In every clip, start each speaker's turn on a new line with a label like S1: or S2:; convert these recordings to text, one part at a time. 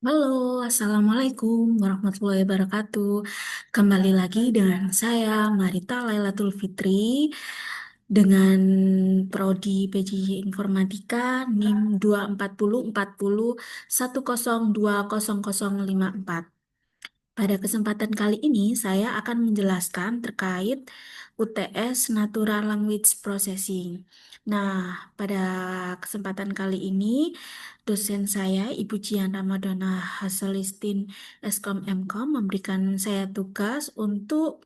S1: Halo, Assalamualaikum warahmatullahi wabarakatuh. Kembali lagi dengan saya, Marita Lailatul Fitri, dengan Prodi PJJ Informatika NIM 24040102054. Pada kesempatan kali ini, saya akan menjelaskan terkait UTS Natural Language Processing. Nah, pada kesempatan kali ini, dosen saya, Ibu Jian Ramadana Haselistin, Eskom Mkom, memberikan saya tugas untuk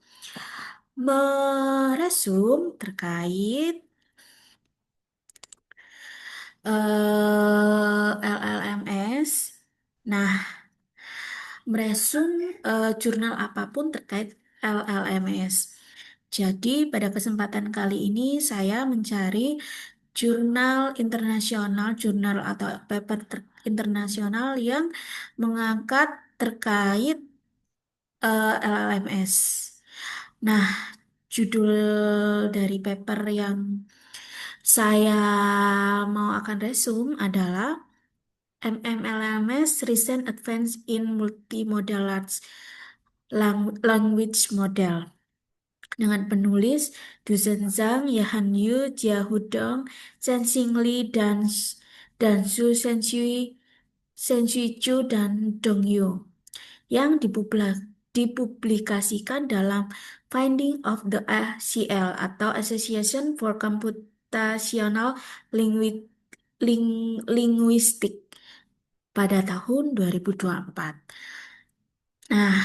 S1: meresum terkait LLMS. Nah, meresum jurnal apapun terkait LLMS. Jadi, pada kesempatan kali ini saya mencari jurnal internasional, jurnal atau paper internasional yang mengangkat terkait LLMS. Nah, judul dari paper yang saya mau akan resum adalah MMLMS Recent Advance in Multimodal Large Language Model dengan penulis Du Zhang, Yahan Yu, Jia Hudong, Chen Xingli, dan Su Senshui Chu, dan Dong Yu yang dipublikasikan dalam Finding of the ACL atau Association for Computational Linguistics pada tahun 2024. Nah,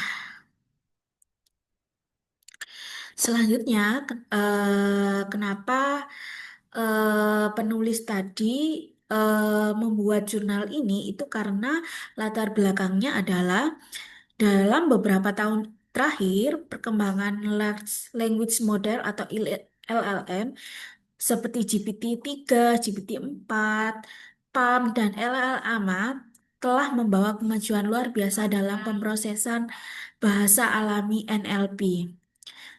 S1: selanjutnya, kenapa penulis tadi membuat jurnal ini? Itu karena latar belakangnya adalah dalam beberapa tahun terakhir, perkembangan Large Language Model atau LLM seperti GPT-3, GPT-4, PaLM, dan LLM telah membawa kemajuan luar biasa dalam pemrosesan bahasa alami NLP.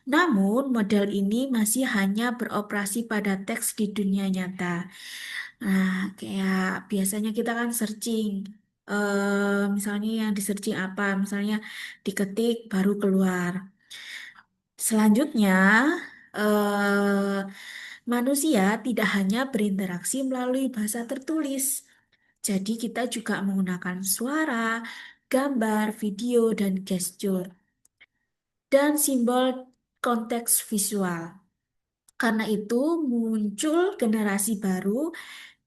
S1: Namun, model ini masih hanya beroperasi pada teks di dunia nyata. Nah, kayak biasanya kita kan searching, misalnya yang di searching apa, misalnya diketik baru keluar. Selanjutnya, manusia tidak hanya berinteraksi melalui bahasa tertulis. Jadi kita juga menggunakan suara, gambar, video, dan gestur, dan simbol konteks visual. Karena itu muncul generasi baru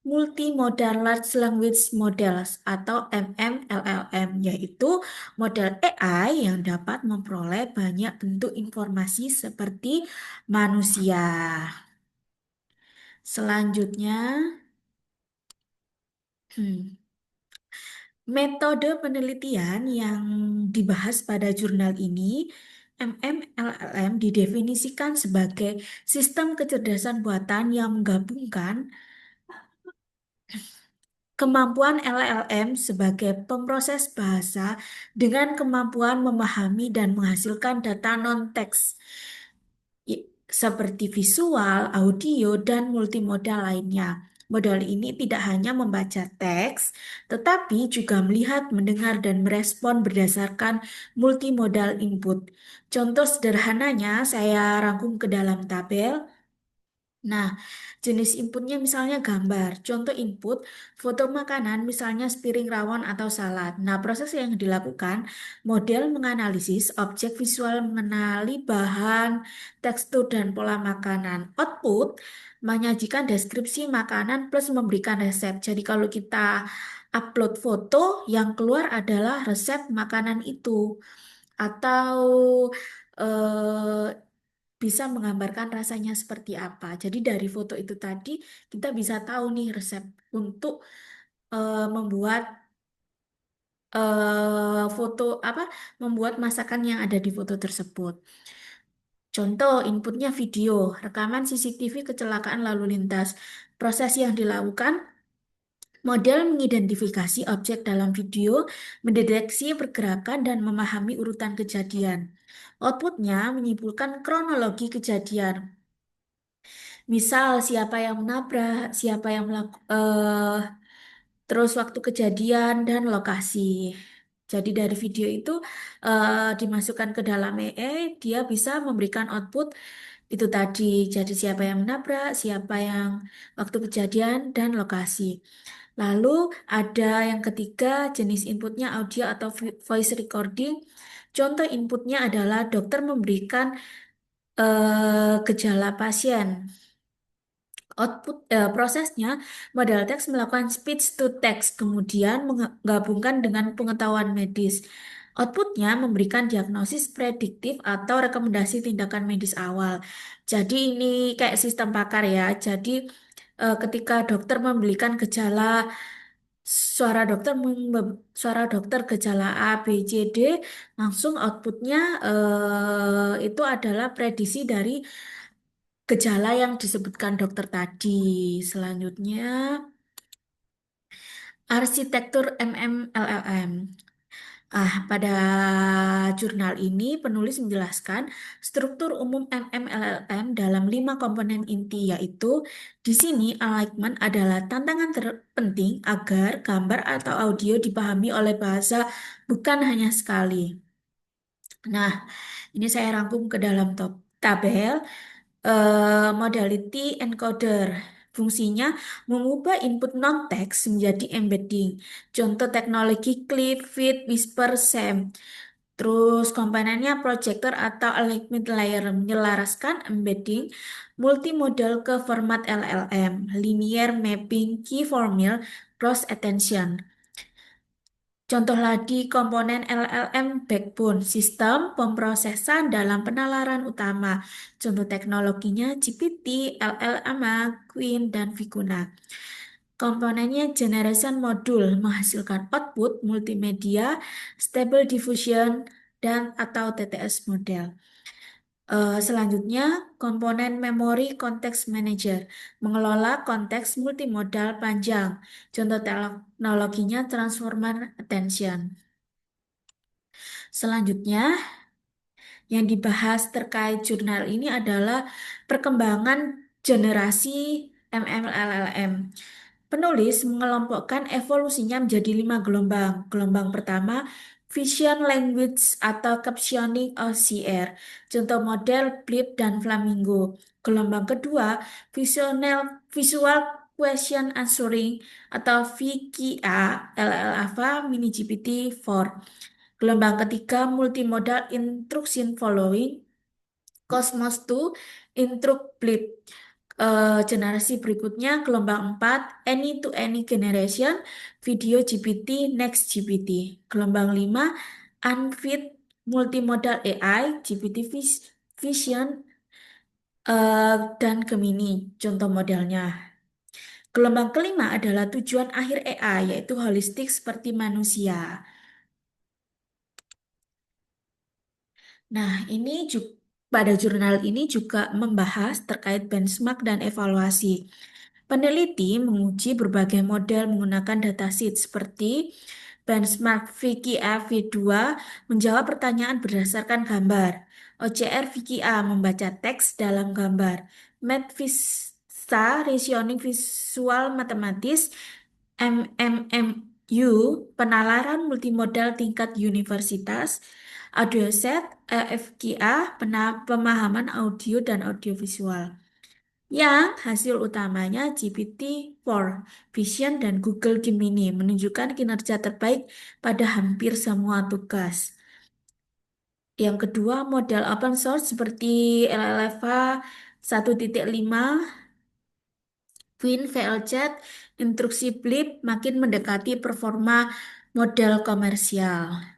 S1: Multimodal Large Language Models atau MMLLM, yaitu model AI yang dapat memperoleh banyak bentuk informasi seperti manusia. Selanjutnya, hmm, metode penelitian yang dibahas pada jurnal ini, MMLLM didefinisikan sebagai sistem kecerdasan buatan yang menggabungkan kemampuan LLM sebagai pemroses bahasa dengan kemampuan memahami dan menghasilkan data non-teks seperti visual, audio, dan multimodal lainnya. Model ini tidak hanya membaca teks, tetapi juga melihat, mendengar, dan merespon berdasarkan multimodal input. Contoh sederhananya saya rangkum ke dalam tabel. Nah, jenis inputnya misalnya gambar. Contoh input, foto makanan misalnya sepiring rawon atau salad. Nah, proses yang dilakukan, model menganalisis objek visual, mengenali bahan, tekstur, dan pola makanan. Output, menyajikan deskripsi makanan plus memberikan resep. Jadi kalau kita upload foto, yang keluar adalah resep makanan itu. Atau bisa menggambarkan rasanya seperti apa. Jadi dari foto itu tadi kita bisa tahu nih resep untuk membuat foto apa membuat masakan yang ada di foto tersebut. Contoh inputnya video, rekaman CCTV kecelakaan lalu lintas. Proses yang dilakukan, model mengidentifikasi objek dalam video, mendeteksi pergerakan dan memahami urutan kejadian. Outputnya menyimpulkan kronologi kejadian. Misal siapa yang menabrak, siapa yang terus waktu kejadian dan lokasi. Jadi dari video itu dimasukkan ke dalam AI, dia bisa memberikan output itu tadi. Jadi siapa yang menabrak, siapa yang waktu kejadian, dan lokasi. Lalu ada yang ketiga, jenis inputnya audio atau voice recording. Contoh inputnya adalah dokter memberikan gejala pasien. Prosesnya, model teks melakukan speech to text, kemudian menggabungkan dengan pengetahuan medis. Outputnya memberikan diagnosis prediktif atau rekomendasi tindakan medis awal. Jadi ini kayak sistem pakar ya. Jadi ketika dokter memberikan gejala, suara dokter gejala A, B, C, D, langsung outputnya itu adalah prediksi dari gejala yang disebutkan dokter tadi. Selanjutnya, arsitektur MMLLM. Pada jurnal ini penulis menjelaskan struktur umum MMLLM dalam 5 komponen inti, yaitu di sini alignment adalah tantangan terpenting agar gambar atau audio dipahami oleh bahasa bukan hanya sekali. Nah, ini saya rangkum ke dalam tabel. Modality encoder. Fungsinya mengubah input non-text menjadi embedding. Contoh teknologi clip, feed, whisper, SAM. Terus komponennya projector atau alignment layer menyelaraskan embedding multimodal ke format LLM, linear mapping, key formula, cross attention. Contoh lagi komponen LLM backbone, sistem pemrosesan dalam penalaran utama. Contoh teknologinya GPT, LLMA, Queen, dan Vicuna. Komponennya generation module menghasilkan output multimedia, stable diffusion, dan atau TTS model. Selanjutnya, komponen memori context manager mengelola konteks multimodal panjang. Contoh teknologinya transformer attention. Selanjutnya, yang dibahas terkait jurnal ini adalah perkembangan generasi MMLLM. Penulis mengelompokkan evolusinya menjadi 5 gelombang. Gelombang pertama, Vision Language atau Captioning OCR. Contoh model Blip dan Flamingo. Gelombang kedua, Visual Question Answering atau VQA, LL Alpha, Mini GPT-4. Gelombang ketiga, multimodal instruction following, Cosmos 2, Intruct Blip. Generasi berikutnya, gelombang 4, Any-to-Any Generation, Video GPT, Next GPT. Gelombang 5, Unfit Multimodal AI, GPT Vision, dan Gemini, contoh modelnya. Gelombang kelima adalah tujuan akhir AI, yaitu holistik seperti manusia. Nah, ini juga pada jurnal ini juga membahas terkait benchmark dan evaluasi. Peneliti menguji berbagai model menggunakan dataset seperti benchmark VQA V2 menjawab pertanyaan berdasarkan gambar, OCR VQA membaca teks dalam gambar, MATVISTA reasoning visual matematis, MMMU penalaran multimodal tingkat universitas, AudioSet FQA pemahaman audio dan audiovisual. Yang hasil utamanya GPT-4, Vision, dan Google Gemini menunjukkan kinerja terbaik pada hampir semua tugas. Yang kedua, model open source seperti LLVA 1.5, Queen, VLChat, instruksi Blip makin mendekati performa model komersial.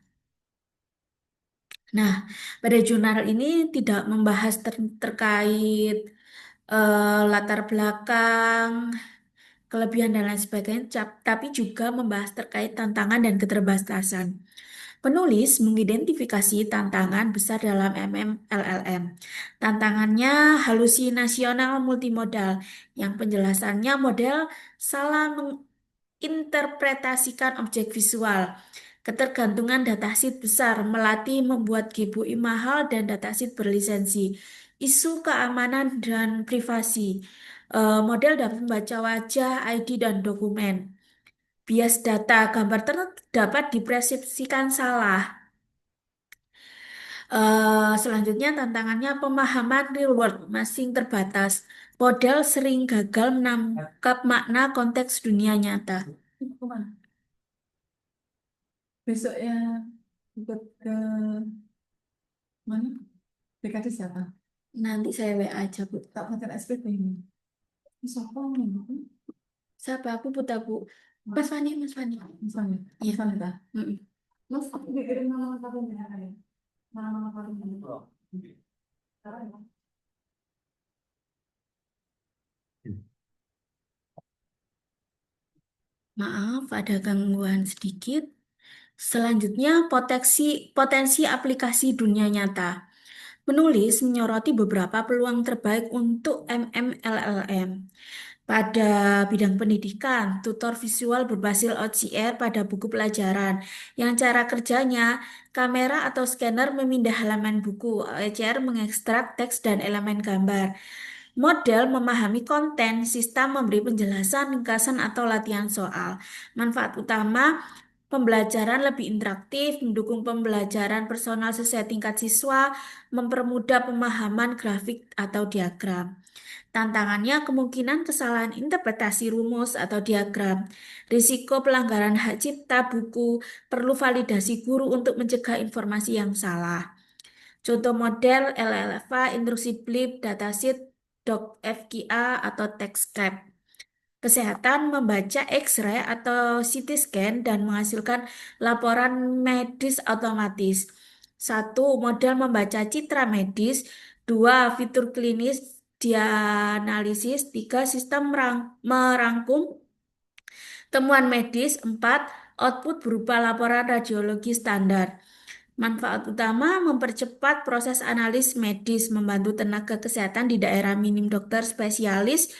S1: Nah, pada jurnal ini tidak membahas terkait latar belakang, kelebihan dan lain sebagainya, tapi juga membahas terkait tantangan dan keterbatasan. Penulis mengidentifikasi tantangan besar dalam MMLLM. Tantangannya halusinasional multimodal, yang penjelasannya model salah menginterpretasikan objek visual. Ketergantungan dataset besar melatih membuat GPU mahal dan dataset berlisensi. Isu keamanan dan privasi. Model dapat membaca wajah, ID, dan dokumen. Bias data gambar tertentu dapat dipersepsikan salah. Selanjutnya tantangannya pemahaman real world masing terbatas. Model sering gagal menangkap makna konteks dunia nyata. Besok ya ikut ke mana? BKD siapa? Nanti saya WA aja, Bu. Tak pakai SPP ini. Siapa ini? Siapa? Aku Puta, Bu. Mas Fani, Mas Fani. Mas Fani. Iya. Mas Fani, tak? Mm-mm. Mas, aku dikirim nama lengkapnya ya. Nama lengkapnya. Maaf, ada gangguan sedikit. Selanjutnya, potensi potensi aplikasi dunia nyata. Penulis menyoroti beberapa peluang terbaik untuk MMLLM. Pada bidang pendidikan, tutor visual berbasis OCR pada buku pelajaran, yang cara kerjanya kamera atau scanner memindah halaman buku, OCR mengekstrak teks dan elemen gambar. Model memahami konten, sistem memberi penjelasan, ringkasan atau latihan soal. Manfaat utama pembelajaran lebih interaktif, mendukung pembelajaran personal sesuai tingkat siswa, mempermudah pemahaman grafik atau diagram. Tantangannya kemungkinan kesalahan interpretasi rumus atau diagram, risiko pelanggaran hak cipta buku, perlu validasi guru untuk mencegah informasi yang salah. Contoh model LLFA, intrusi blip, datasheet, doc FQA, atau TextCap. Kesehatan membaca X-ray atau CT scan dan menghasilkan laporan medis otomatis. Satu, model membaca citra medis. Dua, fitur klinis dianalisis. Tiga, sistem merangkum temuan medis. Empat, output berupa laporan radiologi standar. Manfaat utama mempercepat proses analis medis, membantu tenaga kesehatan di daerah minim dokter spesialis,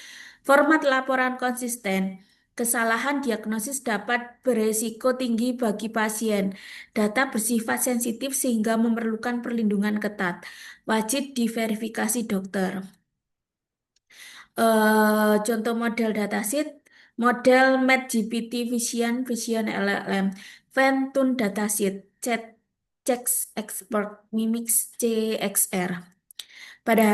S1: format laporan konsisten. Kesalahan diagnosis dapat beresiko tinggi bagi pasien. Data bersifat sensitif sehingga memerlukan perlindungan ketat. Wajib diverifikasi dokter. Contoh model datasheet, model MatGPT Vision, Vision LLM, Ventune Datasheet, Chat, Checks Expert, Mimix CXR. Pada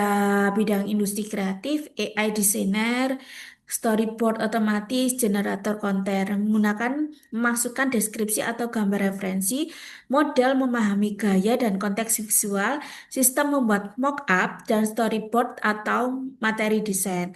S1: bidang industri kreatif, AI designer, storyboard otomatis, generator konten, menggunakan memasukkan deskripsi atau gambar referensi, model memahami gaya dan konteks visual, sistem membuat mock-up dan storyboard atau materi desain.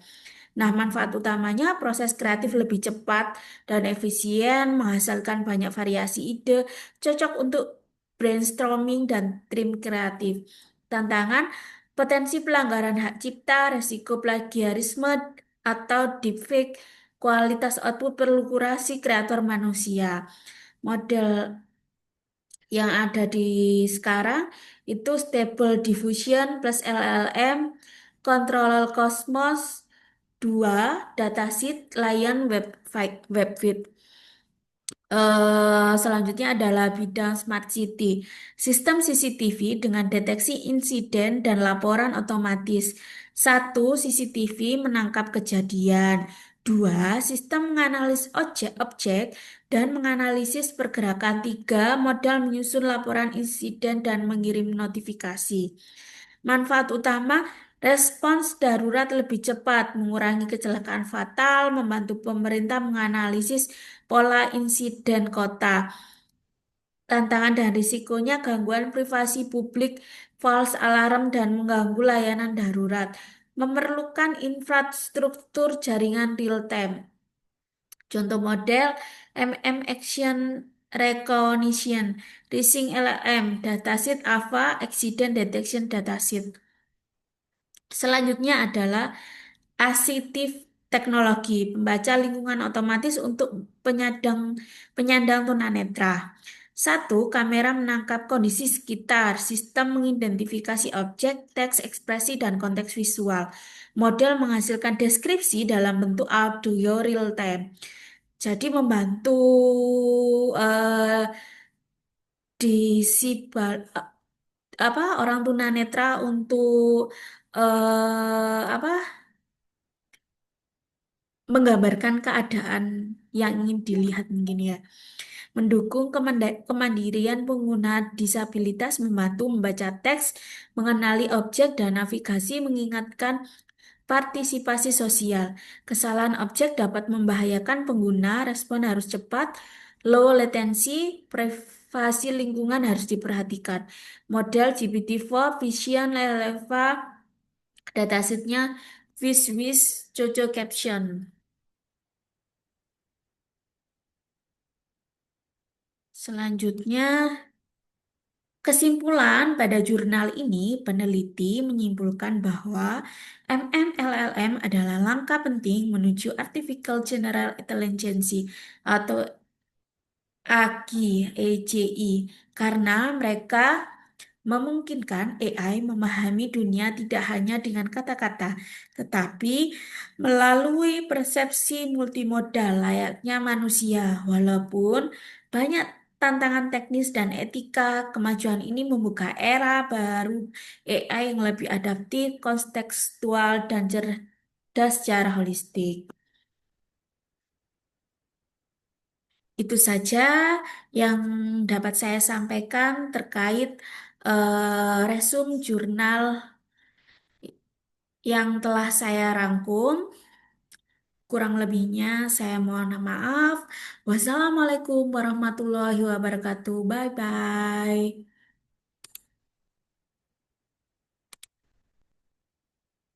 S1: Nah, manfaat utamanya proses kreatif lebih cepat dan efisien, menghasilkan banyak variasi ide, cocok untuk brainstorming dan tim kreatif. Tantangan, potensi pelanggaran hak cipta, resiko plagiarisme atau deepfake, kualitas output perlu kurasi kreator manusia. Model yang ada di sekarang itu Stable Diffusion plus LLM, Control Cosmos 2, Datasheet, Lion, WebFit. Selanjutnya adalah bidang Smart City. Sistem CCTV dengan deteksi insiden dan laporan otomatis. Satu, CCTV menangkap kejadian. Dua, sistem menganalisis objek dan menganalisis pergerakan. Tiga, modal menyusun laporan insiden dan mengirim notifikasi. Manfaat utama, respons darurat lebih cepat, mengurangi kecelakaan fatal, membantu pemerintah menganalisis pola insiden kota. Tantangan dan risikonya gangguan privasi publik, false alarm, dan mengganggu layanan darurat. Memerlukan infrastruktur jaringan real time. Contoh model MM Action Recognition, Rising LLM, Dataset AVA, Accident Detection Dataset. Selanjutnya adalah asistif teknologi, pembaca lingkungan otomatis untuk penyandang tunanetra. Satu, kamera menangkap kondisi sekitar, sistem mengidentifikasi objek, teks, ekspresi, dan konteks visual. Model menghasilkan deskripsi dalam bentuk audio real time. Jadi membantu eh, apa orang tunanetra untuk apa menggambarkan keadaan yang ingin dilihat mungkin ya. Mendukung kemandirian pengguna disabilitas, membantu membaca teks, mengenali objek dan navigasi, mengingatkan partisipasi sosial. Kesalahan objek dapat membahayakan pengguna, respon harus cepat, low latency, privasi lingkungan harus diperhatikan. Model GPT-4, Vision, Leva, datasetnya Viswis, Jojo Caption. Selanjutnya, kesimpulan pada jurnal ini, peneliti menyimpulkan bahwa MMLLM adalah langkah penting menuju Artificial General Intelligence atau AGI, karena mereka memungkinkan AI memahami dunia tidak hanya dengan kata-kata, tetapi melalui persepsi multimodal layaknya manusia. Walaupun banyak tantangan teknis dan etika, kemajuan ini membuka era baru AI yang lebih adaptif, kontekstual, dan cerdas secara holistik. Itu saja yang dapat saya sampaikan terkait resum jurnal yang telah saya rangkum. Kurang lebihnya saya mohon maaf. Wassalamualaikum warahmatullahi wabarakatuh. Bye bye.